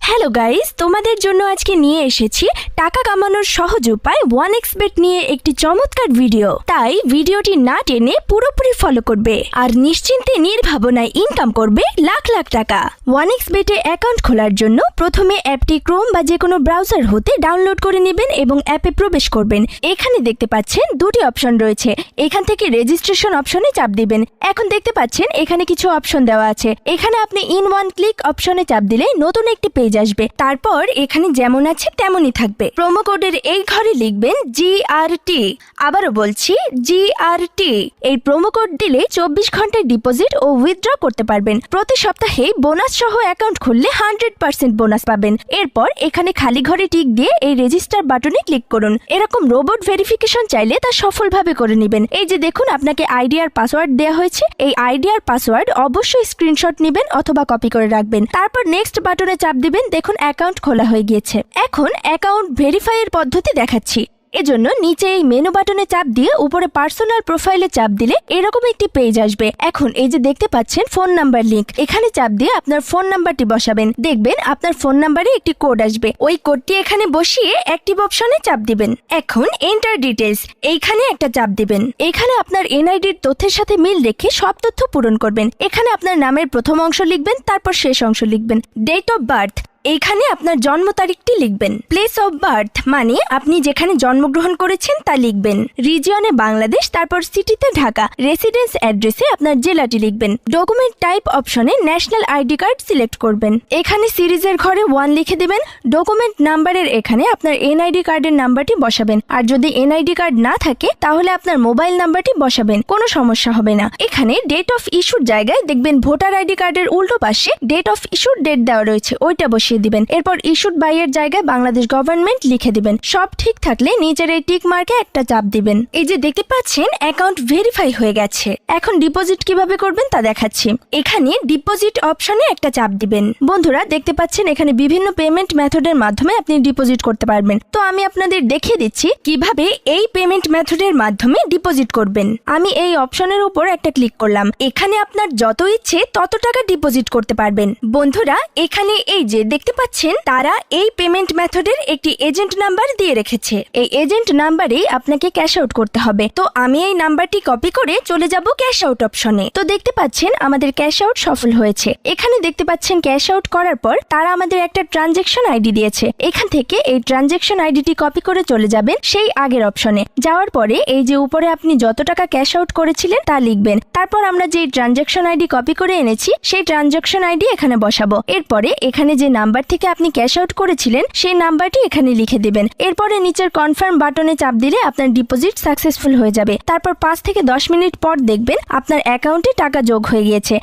Hello guys, তোমাদের জন্য আজকে নিয়ে এসেছি টাকা কামানোর সহজ উপায় 1xbet নিয়ে একটি চমৎকার ভিডিও। তাই ভিডিওটি না টেনে পুরোপুরি ফলো করবে আর নিশ্চিন্তে নির্ভাবনায় ইনকাম করবে লাখ লাখ টাকা। 1xbet এ অ্যাকাউন্ট খোলার জন্য প্রথমে অ্যাপটি ক্রোম বা যে কোনো ব্রাউজার হতে ডাউনলোড করে নেবেন এবং অ্যাপে প্রবেশ করবেন। এখানে দেখতে পাচ্ছেন দুটি অপশন রয়েছে, এখান থেকে রেজিস্ট্রেশন অপশনে চাপ দিবেন। এখন দেখতে পাচ্ছেন এখানে কিছু অপশন দেওয়া আছে, এখানে আপনি ইন ওয়ান ক্লিক অপশনে চাপ দিলে নতুন একটি পেজ আসবে। তারপর এখানে যেমন আছে তেমনই থাকবে। প্রোমো কোডের এই ঘরে লিখবেন GRT। আবারও বলছি GRT। এই প্রোমো কোড দিলে 24 ঘন্টার ডিপোজিট ও উইথড্র করতে পারবেন। প্রতি সপ্তাহে বোনাস সহ অ্যাকাউন্ট খুললে 100% বোনাস পাবেন। এরপর এখানে খালি ঘরে টিক দিয়ে এই রেজিস্টার বাটনে ক্লিক করুন। এরকম রোবট ভেরিফিকেশন চাইলে তা সফলভাবে করে নেবেন। এই যে দেখুন আপনাকে আইডি আর পাসওয়ার্ড দেওয়া হয়েছে, এই আইডি আর পাসওয়ার্ড অবশ্যই স্ক্রিনশট নেবেন অথবা কপি করে রাখবেন। তারপর নেক্সট বাটনে চাপ দিবেন। দেখুন অ্যাকাউন্ট খোলা হয়ে গিয়েছে। এখন অ্যাকাউন্ট ভেরিফাই এর পদ্ধতি দেখাচ্ছি। এজন্য নিচে এই মেনু বাটনে চাপ দিয়ে উপরে পার্সোনাল প্রোফাইলে চাপ দিলে এরকম একটি পেজ আসবে। এখন এই যে দেখতে পাচ্ছেন ফোন নাম্বার লিংক, এখানে চাপ দিয়ে আপনার ফোন নাম্বারটি বসাবেন। দেখবেন আপনার ফোন নাম্বারে একটি কোড আসবে, ওই কোডটি এখানে বসিয়ে অ্যাক্টিভ অপশনে চাপ দিবেন। এখন এন্টার ডিটেইলস এইখানে একটা চাপ দিবেন। এখানে আপনার এনআইডির তথ্যের সাথে মিল রেখে সব তথ্য পূরণ করবেন। এখানে আপনার নামের প্রথম অংশ লিখবেন, তারপর শেষ অংশ লিখবেন। ডেট অফ বার্থ এইখানে আপনার জন্ম তারিখটি লিখবেন। প্লেস অফ বার্থ মানে আপনি যেখানে জন্মগ্রহণ করেছেন তা লিখবেন। রিজিয়নে বাংলাদেশ, তারপর সিটিতে ঢাকা। রেসিডেন্স অ্যাড্রেসে আপনার জেলাটি লিখবেন। ডকুমেন্ট টাইপ অপশনে ন্যাশনাল আইডি কার্ড সিলেক্ট করবেন। এখানে সিরিজের ঘরে 1 লিখে দেবেন। ডকুমেন্ট নাম্বারের এখানে আপনার এনআইডি কার্ডের নাম্বারটি বসাবেন। আর যদি এনআইডি কার্ড না থাকে তাহলে আপনার মোবাইল নাম্বারটি বসাবেন, কোনো সমস্যা হবে না। এখানে ডেট অফ ইস্যুর জায়গায় দেখবেন ভোটার আইডি কার্ডের উল্টো পাশে ডেট অফ ইস্যুর ডেট দেওয়া রয়েছে, ওইটা বসিয়ে দিবেন। এরপর ইস্যুড বাই এর জায়গায় বাংলাদেশ গভর্নমেন্ট লিখে দিবেন। সব ঠিক থাকলে নিচের এই টিক মার্কে একটা চাপ দিবেন। এই যে দেখতে পাচ্ছেন অ্যাকাউন্ট ভেরিফাই হয়ে গেছে। এখন ডিপোজিট কিভাবে করবেন তা দেখাচ্ছি। এখানে ডিপোজিট অপশনে একটা চাপ দিবেন। বন্ধুরা দেখতে পাচ্ছেন এখানে বিভিন্ন পেমেন্ট মেথডের মাধ্যমে আপনি ডিপোজিট করতে পারবেন। তো আমি আপনাদের দেখিয়ে দিচ্ছি কিভাবে এই পেমেন্ট মেথডের মাধ্যমে ডিপোজিট করবেন। আমি এই অপশনের উপর একটা ক্লিক করলাম। এখানে আপনার যত ইচ্ছে তত টাকা ডিপোজিট করতে পারবেন। বন্ধুরা এখানে এই যে দেখতে পাচ্ছেন তারা এই পেমেন্ট মেথডের একটি এজেন্ট নাম্বার দিয়ে রেখেছে। এই এজেন্ট নাম্বারেই আপনাকে ক্যাশ আউট করতে হবে। তো আমি এই নাম্বারটি কপি করে চলে যাব ক্যাশ আউট অপশনে। তো দেখতে পাচ্ছেন আমাদের ক্যাশ আউট সফল হয়েছে। এখানে দেখতে পাচ্ছেন ক্যাশ আউট করার পর তারা আমাদের একটা ট্রানজেকশন আইডি দিয়েছে। এখান থেকে এই ট্রানজেকশন আইডিটি কপি করে চলে যাবেন সেই আগের অপশনে। যাওয়ার পরে এই যে উপরে আপনি যত টাকা ক্যাশ আউট করেছিলেন তা লিখবেন। তারপর আমরা যে ট্রানজেকশন আইডি কপি করে এনেছি সেই ট্রানজেকশন আইডি এখানে বসাবো। এরপরে এখানে যে নাম্বার থেকে আপনি ক্যাশ আউট করেছিলেন সেই নাম্বারটি এখানে লিখে দিবেন। এরপরে নিচের কনফার্ম বাটনে চাপ দিলে আপনার ডিপোজিট সাকসেসফুল হয়ে যাবে। তারপর 5 থেকে 10 মিনিট পর দেখবেন আপনার অ্যাকাউন্টে টাকা যোগ হয়ে গিয়েছে।